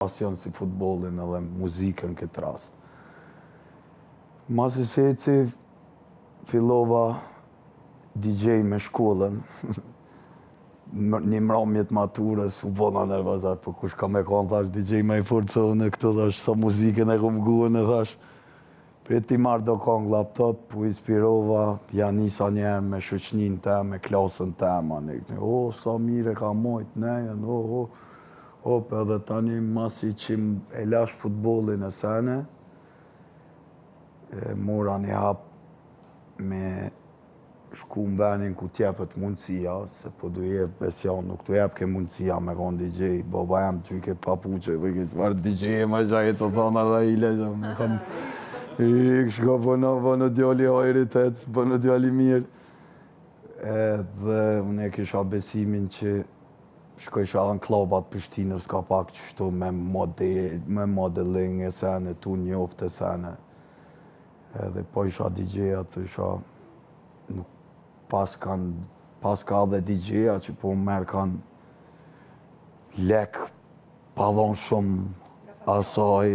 pasion si futbolin edhe muzikën këtë rast. Masi se eci, fillova DJ me shkollën. Një mramjet maturës, u bona nervozat, po kush ka me konë, thash, DJ me i forcohën e këto, thash, sa muzikën e kom guën e thash. Pre ti marrë do kong laptop, u inspirova, ja nisa njerë me shoqnin te, me klasën te, sa mire ka mojt, nejen, për edhe tani masi që e lash futbolin e sene, mora një hap me shku në venin ku t'jepet mundësia, se po du jep besjan, nuk t'u jep ke mundësia me konë DJ, baba jam që i ke papuqe, dhe ke qëfar DJ e ma gjaj të thona dhe i lezëm, me kam shko bënë djali hajritet, bënë djali mirë, dhe unë e kisha besimin që shkojsha në klabat Prishtinës ka pak qështu me modeling e sene, tu njoft e sene, edhe po isha DJ-a të isha, pas ka dhe DJ-a që po merë kanë lek, pa dhonë shumë asaj,